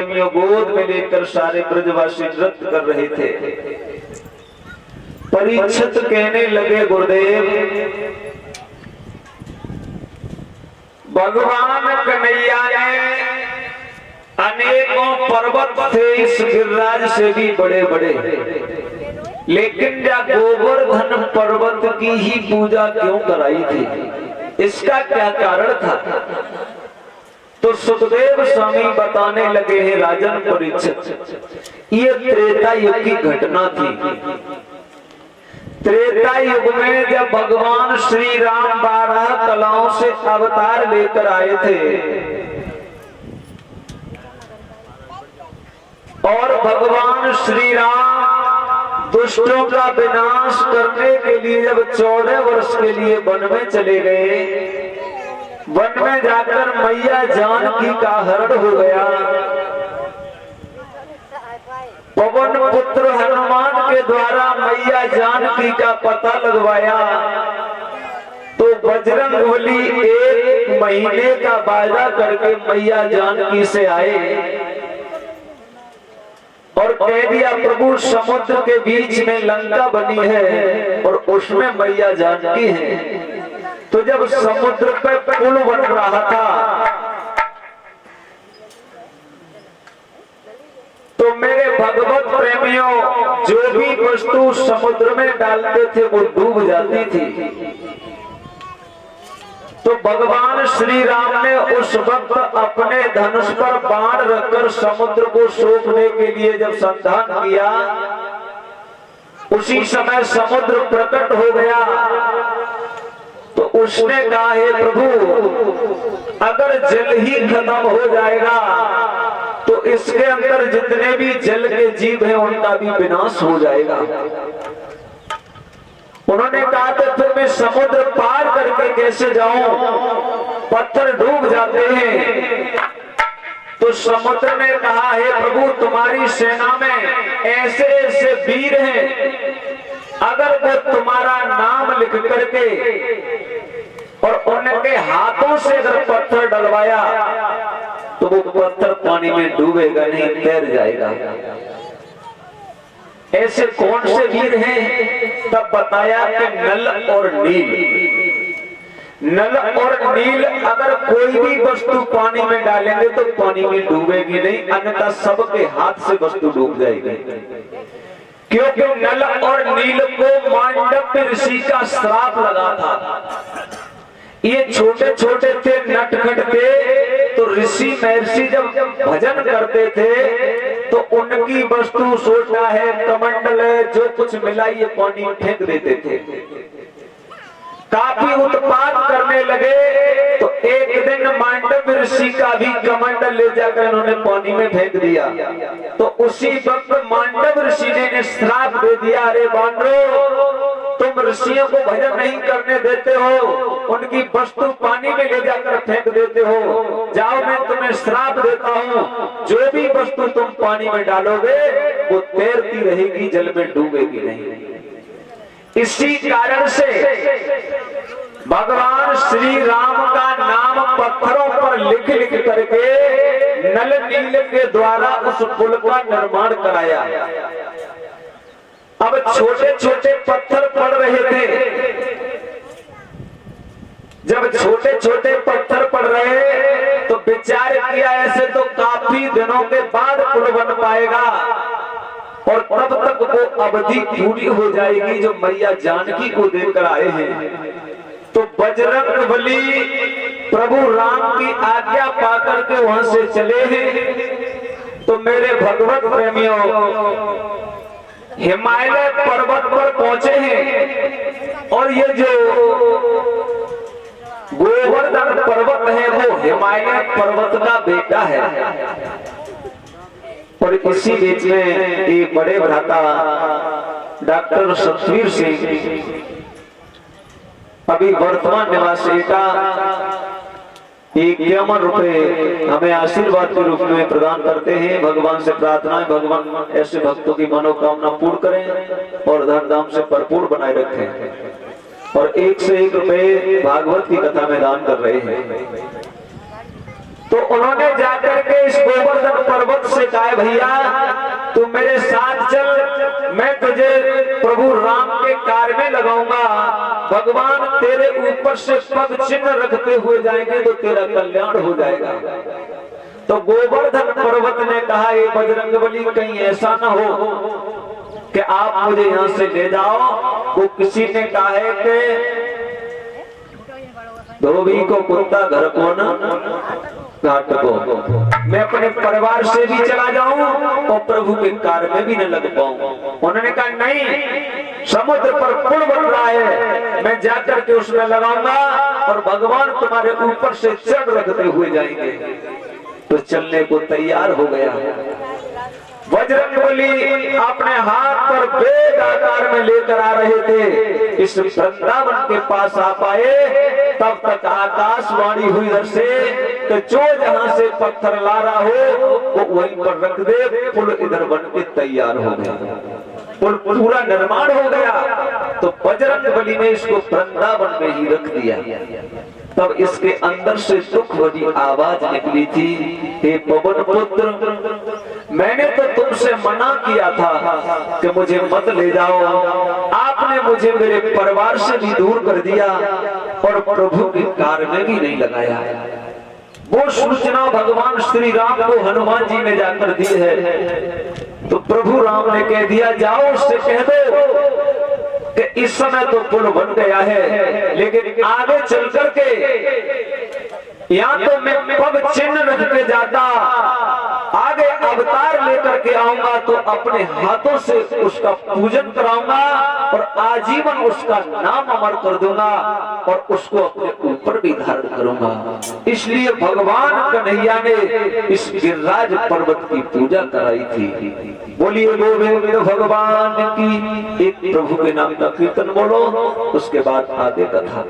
प्रेमियों गोद में लेकर सारे ब्रजवासी नृत्य कर रहे थे। परीक्षित कहने लगे, गुरुदेव भगवान कन्हैया ने अनेकों पर्वत थे इस गिरिराज से भी बड़े बड़े, लेकिन या गोवर्धन पर्वत की ही पूजा क्यों कराई थी, इसका क्या कारण था? तो सुखदेव स्वामी बताने लगे हैं, राजन परीक्षित, ये त्रेता युग की घटना थी। त्रेता युग में जब भगवान श्री राम 12 कलाओं से अवतार लेकर आए थे और भगवान श्री राम दुष्टों का विनाश करने के लिए जब 14 वर्ष के लिए वन में चले गए, वन में जाकर मैया जानकी का हरण हो गया। पवन पुत्र हनुमान के द्वारा मैया जानकी का पता लगवाया तो बजरंगबली 1 महीने का वादा करके मैया जानकी से आए और कह दिया, प्रभु समुद्र के बीच में लंका बनी है और उसमें मैया जानकी है। तो जब समुद्र पर पुल बन रहा था तो मेरे भगवत प्रेमियों जो भी वस्तु समुद्र में डालते थे वो डूब जाती थी। तो भगवान श्री राम ने उस वक्त अपने धनुष पर बाण रखकर समुद्र को सोखने के लिए जब संधान किया, उसी समय समुद्र प्रकट हो गया। तो उसने कहा, हे प्रभु अगर जल ही खत्म हो जाएगा तो इसके अंदर जितने भी जल के जीव हैं उनका भी विनाश हो जाएगा। उन्होंने कहा, तो फिर मैं समुद्र पार करके कैसे जाऊं, पत्थर डूब जाते हैं। तो समुद्र ने कहा, हे प्रभु तुम्हारी सेना में ऐसे ऐसे वीर हैं, अगर वो तुम्हारा नाम लिख करके और उनके हाथों से अगर पत्थर डलवाया तो वो पत्थर पानी में डूबेगा नहीं, तैर जाएगा। ऐसे कौन से वीर हैं? तब बताया कि नल और नील। नल और नील अगर कोई भी वस्तु पानी में डालेंगे तो पानी में डूबेगी नहीं, अन्यथा सबके हाथ से वस्तु डूब जाएगी। क्योंकि नल और नील को मांडव्य ऋषि का श्राप लगा था। ये छोटे छोटे थे, नटखट थे, तो ऋषि महर्षि जब भजन करते थे तो उनकी वस्तु सोटा है, कमंडल है, जो कुछ मिला ये पानी में फेंक देते थे। काफी उत्पात करने लगे तो एक दिन मांडव्य ऋषि का भी कमंडल ले जाकर इन्होंने पानी में फेंक दिया। तो उसी वक्त मांडव्य ऋषि ने श्राप दे दिया, अरे बानरो तुम ऋषियों को भजन नहीं करने देते हो, उनकी वस्तु पानी में ले जाकर फेंक देते हो, जाओ मैं तुम्हें श्राप देता हूँ, जो भी वस्तु तुम पानी में डालोगे वो तैरती रहेगी, जल में डूबेगी नहीं। इसी कारण से भगवान श्री राम का नाम पत्थरों पर लिख लिख करके नल नील के द्वारा उस पुल का निर्माण कराया। अब छोटे छोटे पत्थर पड़ रहे थे, जब छोटे छोटे पत्थर पड़ रहे तो विचार किया ऐसे तो काफी दिनों के बाद पुल बन पाएगा और तब तक वो अवधि पूरी हो जाएगी जो मैया जानकी को देकर आए हैं। तो बजरंगबली प्रभु राम की आज्ञा पाकर के वहां से चले हैं। तो मेरे भगवत प्रेमियों हिमालय पर्वत पर पहुंचे हैं और ये जो गोवर्धन पर्वत है वो हिमालय पर्वत का बेटा है। और इसी बीच में एक बड़े भ्राता डॉक्टर सतवीर सिंह अभी वर्तमान निवासी का 51 रुपए हमें आशीर्वाद के रूप में प्रदान करते हैं। भगवान से प्रार्थना है भगवान ऐसे भक्तों की मनोकामना पूर्ण करें और धन धाम से भरपूर बनाए रखें। और 1 से 1 रुपए भागवत की कथा में दान कर रहे हैं। तो उन्होंने जाकर के इस गोवर्धन पर्वत से कहा है भैया तू मेरे साथ चल, मैं तुझे प्रभु राम के कार्य में लगाऊंगा, भगवान तेरे ऊपर से पग चिन्ह रखते हुए जाएंगे तो तेरा कल्याण हो जाएगा। तो गोवर्धन पर्वत ने कहा ये बजरंगबली कहीं ऐसा ना हो कि आप मुझे यहाँ से ले जाओ। वो किसी ने कहा है कि धोबी को कुत्ता घर को न घाट को, मैं अपने परिवार से भी चला जाऊं और प्रभु के कार्य में भी न लग पाऊं। उन्होंने कहा नहीं, समुद्र पर पुल बन रहा है, मैं जाकर के उसमें लगाऊंगा और भगवान तुम्हारे ऊपर से चढ़ रखते हुए जाएंगे। तो चलने को तैयार हो गया। बजरंगबली अपने हाथ पर वेद आकार में लेकर आ रहे थे। इस वृंदावन के पास आ पाए तब तक आकाशवाणी हुई इधर से कि जो जहां से पत्थर ला रहा हो वो वहीं पर रख दे। पुल इधर बन के तैयार हो गया, पुल पूरा निर्माण हो गया। तो बजरंगबली ने इसको वृंदावन में ही रख दिया। तब इसके अंदर से दुख भरी आवाज निकली थी, हे पवन पुत्र, मैंने तो तुमसे मना किया था कि मुझे मत ले जाओ, आपने मुझे मेरे परिवार से भी दूर कर दिया और प्रभु के कार्य में भी नहीं लगाया। वो सूचना भगवान श्री राम को हनुमान जी ने जाकर दी है। तो प्रभु राम ने कह दिया जाओ उससे कह दो कि इस समय तो पुल बन गया है, लेकिन आगे चल करके या तो मैं पग चिन्ह रख के जाता, आगे अवतार लेकर के आऊंगा तो अपने हाथों से उसका पूजन कराऊंगा और आजीवन उसका नाम अमर कर दूंगा और उसको अपने ऊपर भी धारण करूंगा। इसलिए भगवान कन्हैया ने इस गिरिराज पर्वत की पूजा कराई थी। बोलिए गोविंद भगवान की। एक प्रभु के नाम का कीर्तन बोलो, उसके बाद आगे कथा।